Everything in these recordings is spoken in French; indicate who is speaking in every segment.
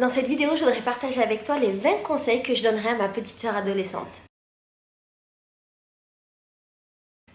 Speaker 1: Dans cette vidéo, je voudrais partager avec toi les 20 conseils que je donnerais à ma petite sœur adolescente.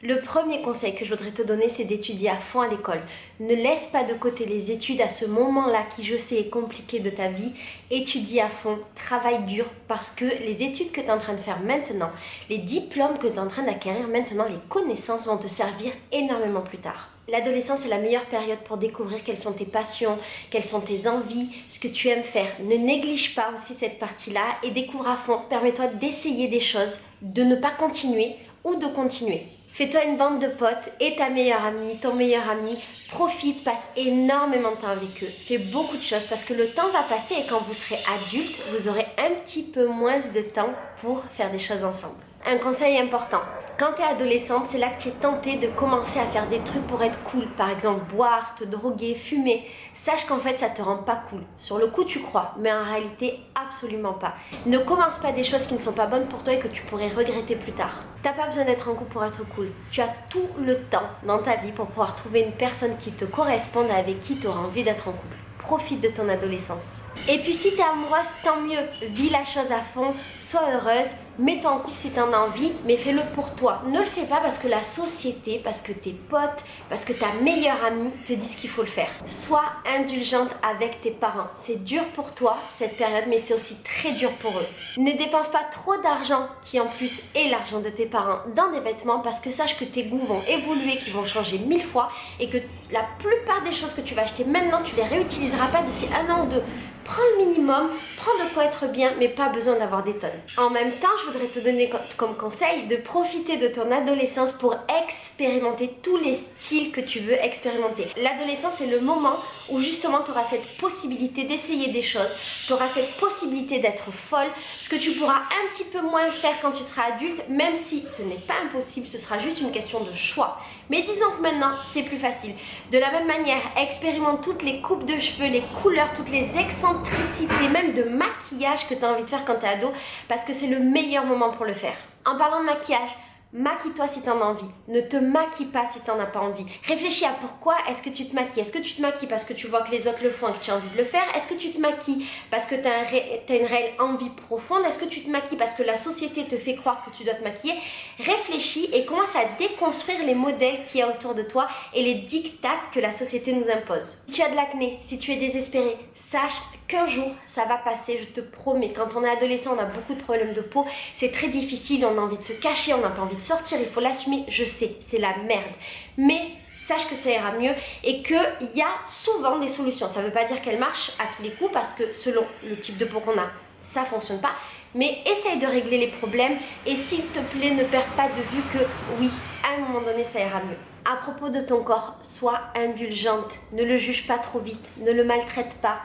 Speaker 1: Le premier conseil que je voudrais te donner, c'est d'étudier à fond à l'école. Ne laisse pas de côté les études à ce moment-là qui, je sais, est compliqué de ta vie. Étudie à fond, travaille dur, parce que les études que tu es en train de faire maintenant, les diplômes que tu es en train d'acquérir maintenant, les connaissances vont te servir énormément plus tard. L'adolescence est la meilleure période pour découvrir quelles sont tes passions, quelles sont tes envies, ce que tu aimes faire. Ne néglige pas aussi cette partie-là et découvre à fond. Permets-toi d'essayer des choses, de ne pas continuer ou de continuer. Fais-toi une bande de potes et ta meilleure amie, ton meilleur ami. Profite, passe énormément de temps avec eux. Fais beaucoup de choses parce que le temps va passer et quand vous serez adulte, vous aurez un petit peu moins de temps pour faire des choses ensemble. Un conseil important. Quand tu es adolescente, c'est là que tu es tentée de commencer à faire des trucs pour être cool. Par exemple, boire, te droguer, fumer. Sache qu'en fait, ça te rend pas cool. Sur le coup, tu crois, mais en réalité, absolument pas. Ne commence pas des choses qui ne sont pas bonnes pour toi et que tu pourrais regretter plus tard. T'as pas besoin d'être en couple pour être cool. Tu as tout le temps dans ta vie pour pouvoir trouver une personne qui te corresponde, avec qui tu auras envie d'être en couple. Profite de ton adolescence. Et puis si tu es amoureuse, tant mieux. Vis la chose à fond, sois heureuse, mets-toi en couple si tu en as envie, mais fais-le pour toi. Ne le fais pas parce que la société, parce que tes potes, parce que ta meilleure amie te disent qu'il faut le faire. Sois indulgente avec tes parents. C'est dur pour toi cette période, mais c'est aussi très dur pour eux. Ne dépense pas trop d'argent, qui en plus est l'argent de tes parents, dans des vêtements, parce que sache que tes goûts vont évoluer, qu'ils vont changer 1000 fois, et que la plupart des choses que tu vas acheter maintenant, tu les réutiliseras pas d'ici 1 an ou 2. Prends le minimum, prends de quoi être bien, mais pas besoin d'avoir des tonnes. En même temps, je voudrais te donner comme conseil de profiter de ton adolescence pour expérimenter tous les styles que tu veux expérimenter. L'adolescence, c'est le moment où justement tu auras cette possibilité d'essayer des choses, tu auras cette possibilité d'être folle, ce que tu pourras un petit peu moins faire quand tu seras adulte, même si ce n'est pas impossible, ce sera juste une question de choix. Mais disons que maintenant, c'est plus facile. De la même manière, expérimente toutes les coupes de cheveux, les couleurs, toutes les excentricités, même de maquillage que tu as envie de faire quand tu es ado, parce que c'est le meilleur moment pour le faire. En parlant de maquillage, maquille-toi si tu en as envie. Ne te maquille pas si tu n'en as pas envie. Réfléchis à pourquoi est-ce que tu te maquilles. Est-ce que tu te maquilles parce que tu vois que les autres le font et que tu as envie de le faire? Est-ce que tu te maquilles parce que tu as une réelle envie profonde? Est-ce que tu te maquilles parce que la société te fait croire que tu dois te maquiller? Réfléchis et commence à déconstruire les modèles qu'il y a autour de toi et les dictats que la société nous impose. Si tu as de l'acné, si tu es désespéré, sache qu'un jour ça va passer, je te promets. Quand on est adolescent, on a beaucoup de problèmes de peau, c'est très difficile, on a envie de se cacher, on n'a pas envie de sortir, il faut l'assumer, je sais, c'est la merde. Mais sache que ça ira mieux et qu'il y a souvent des solutions. Ça ne veut pas dire qu'elles marchent à tous les coups parce que selon le type de peau qu'on a, ça ne fonctionne pas. Mais essaye de régler les problèmes et s'il te plaît, ne perds pas de vue que oui, à un moment donné, ça ira mieux. À propos de ton corps, sois indulgente, ne le juge pas trop vite, ne le maltraite pas.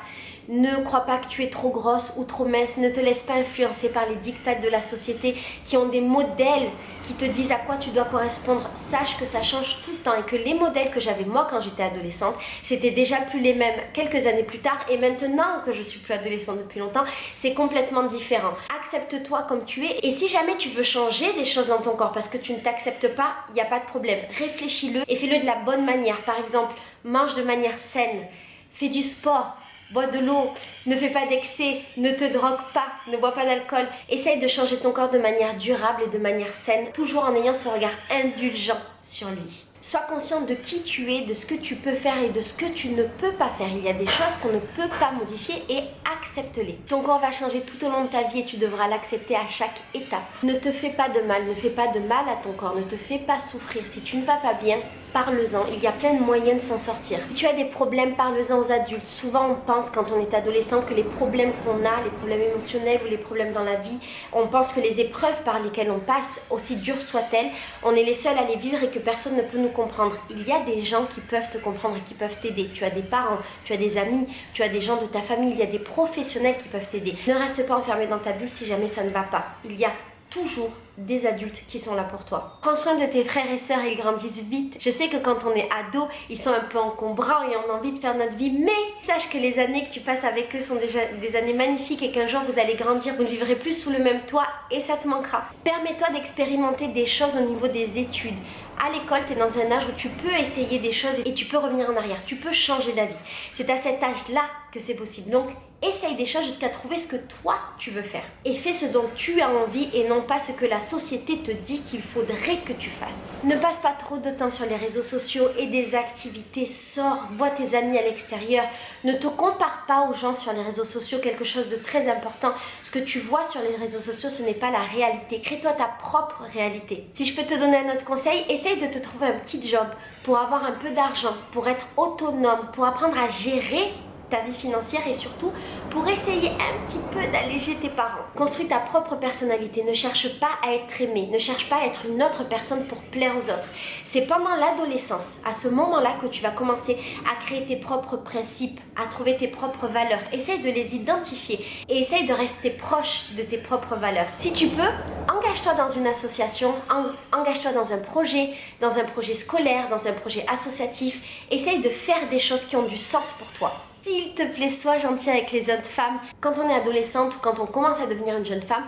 Speaker 1: Ne crois pas que tu es trop grosse ou trop mince, ne te laisse pas influencer par les dictats de la société qui ont des modèles qui te disent à quoi tu dois correspondre. Sache que ça change tout le temps et que les modèles que j'avais moi quand j'étais adolescente, c'était déjà plus les mêmes quelques années plus tard et maintenant que je suis plus adolescente depuis longtemps, c'est complètement différent. Accepte-toi comme tu es et si jamais tu veux changer des choses dans ton corps parce que tu ne t'acceptes pas, il n'y a pas de problème. Réfléchis-le et fais-le de la bonne manière. Par exemple, mange de manière saine, fais du sport, bois de l'eau, ne fais pas d'excès, ne te drogue pas, ne bois pas d'alcool. Essaye de changer ton corps de manière durable et de manière saine, toujours en ayant ce regard indulgent sur lui. Sois consciente de qui tu es, de ce que tu peux faire et de ce que tu ne peux pas faire. Il y a des choses qu'on ne peut pas modifier et accepte-les. Ton corps va changer tout au long de ta vie et tu devras l'accepter à chaque étape. Ne te fais pas de mal, ne fais pas de mal à ton corps, ne te fais pas souffrir. Si tu ne vas pas bien, parle-en, il y a plein de moyens de s'en sortir. Si tu as des problèmes, parle-en aux adultes. Souvent on pense quand on est adolescent que les problèmes qu'on a, les problèmes émotionnels ou les problèmes dans la vie, on pense que les épreuves par lesquelles on passe, aussi dures soient-elles, on est les seuls à les vivre et que personne ne peut nous comprendre. Il y a des gens qui peuvent te comprendre et qui peuvent t'aider. Tu as des parents, tu as des amis, tu as des gens de ta famille, il y a des professionnels qui peuvent t'aider. Ne reste pas enfermé dans ta bulle si jamais ça ne va pas. Il y a toujours des adultes qui sont là pour toi. Prends soin de tes frères et sœurs, ils grandissent vite. Je sais que quand on est ado, ils sont un peu encombrants et on a envie de faire notre vie, mais sache que les années que tu passes avec eux sont déjà des années magnifiques et qu'un jour vous allez grandir, vous ne vivrez plus sous le même toit et ça te manquera. Permets-toi d'expérimenter des choses au niveau des études. À l'école, tu es dans un âge où tu peux essayer des choses et tu peux revenir en arrière, tu peux changer d'avis. C'est à cet âge-là que c'est possible. Donc, Essaye des choses jusqu'à trouver ce que toi tu veux faire. Et fais ce dont tu as envie et non pas ce que la société te dit qu'il faudrait que tu fasses. Ne passe pas trop de temps sur les réseaux sociaux et des activités. Sors, vois tes amis à l'extérieur. Ne te compare pas aux gens sur les réseaux sociaux, quelque chose de très important. Ce que tu vois sur les réseaux sociaux, ce n'est pas la réalité. Crée-toi ta propre réalité. Si je peux te donner un autre conseil, essaye de te trouver un petit job pour avoir un peu d'argent, pour être autonome, pour apprendre à gérer ta vie financière et surtout pour essayer un petit peu d'alléger tes parents. Construis ta propre personnalité, ne cherche pas à être aimé, ne cherche pas à être une autre personne pour plaire aux autres. C'est pendant l'adolescence, à ce moment-là que tu vas commencer à créer tes propres principes, à trouver tes propres valeurs. Essaye de les identifier et essaye de rester proche de tes propres valeurs. Si tu peux, engage-toi dans une association, engage-toi dans un projet scolaire, dans un projet associatif. Essaye de faire des choses qui ont du sens pour toi. S'il te plaît, sois gentil avec les autres femmes. Quand on est adolescente ou quand on commence à devenir une jeune femme,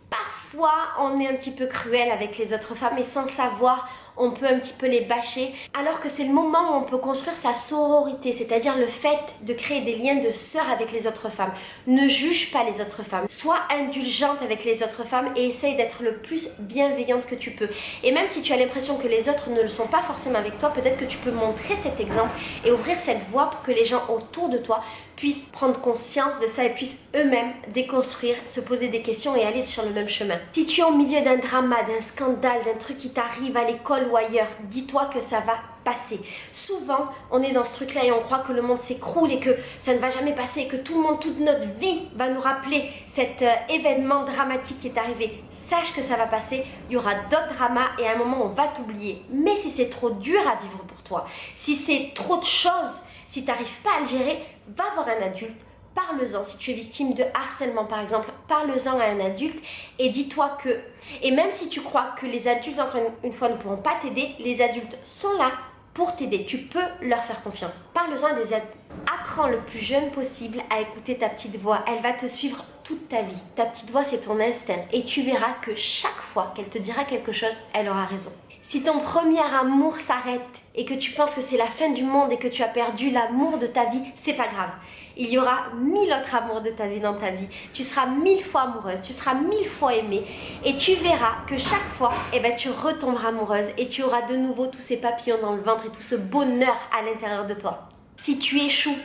Speaker 1: parfois on est un petit peu cruel avec les autres femmes et sans savoir, on peut un petit peu les bâcher, alors que c'est le moment où on peut construire sa sororité, c'est-à-dire le fait de créer des liens de sœur avec les autres femmes. Ne juge pas les autres femmes, sois indulgente avec les autres femmes et essaye d'être le plus bienveillante que tu peux. Et même si tu as l'impression que les autres ne le sont pas forcément avec toi, peut-être que tu peux montrer cet exemple et ouvrir cette voie pour que les gens autour de toi puissent prendre conscience de ça et puissent eux-mêmes déconstruire, se poser des questions et aller sur le même chemin. Si tu es au milieu d'un drama, d'un scandale, d'un truc qui t'arrive à l'école ou ailleurs, dis-toi que ça va passer. Souvent, on est dans ce truc-là et on croit que le monde s'écroule et que ça ne va jamais passer et que tout le monde, toute notre vie va nous rappeler cet événement dramatique qui est arrivé. Sache que ça va passer, il y aura d'autres dramas et à un moment, on va t'oublier. Mais si c'est trop dur à vivre pour toi, si c'est trop de choses, si tu n'arrives pas à le gérer, va voir un adulte. Parle-en, si tu es victime de harcèlement par exemple, parle-en à un adulte et dis-toi que, et même si tu crois que les adultes encore une fois ne pourront pas t'aider, les adultes sont là pour t'aider, tu peux leur faire confiance. Parle-en à des adultes. Apprends le plus jeune possible à écouter ta petite voix, elle va te suivre toute ta vie. Ta petite voix c'est ton instinct et tu verras que chaque fois qu'elle te dira quelque chose, elle aura raison. Si ton premier amour s'arrête et que tu penses que c'est la fin du monde et que tu as perdu l'amour de ta vie, c'est pas grave. Il y aura 1000 autres amours de ta vie dans ta vie. Tu seras 1000 fois amoureuse, tu seras 1000 fois aimée et tu verras que chaque fois, tu retomberas amoureuse et tu auras de nouveau tous ces papillons dans le ventre et tout ce bonheur à l'intérieur de toi. Si tu échoues,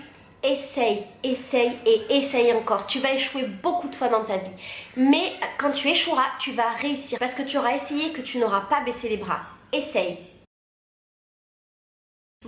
Speaker 1: essaye, essaye et essaye encore. Tu vas échouer beaucoup de fois dans ta vie. Mais quand tu échoueras, tu vas réussir parce que tu auras essayé et que tu n'auras pas baissé les bras. Essaye.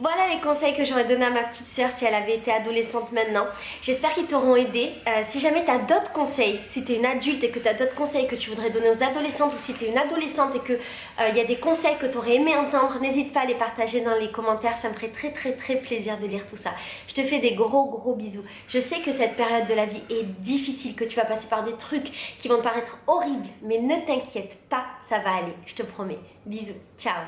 Speaker 1: Voilà les conseils que j'aurais donné à ma petite sœur si elle avait été adolescente maintenant. J'espère qu'ils t'auront aidé. Si jamais tu as d'autres conseils, si tu es une adulte et que tu as d'autres conseils que tu voudrais donner aux adolescentes ou si tu es une adolescente et qu'il y a des conseils que tu aurais aimé entendre, n'hésite pas à les partager dans les commentaires. Ça me ferait très plaisir de lire tout ça. Je te fais des gros bisous. Je sais que cette période de la vie est difficile, que tu vas passer par des trucs qui vont te paraître horribles. Mais ne t'inquiète pas, ça va aller. Je te promets. Bisous. Ciao.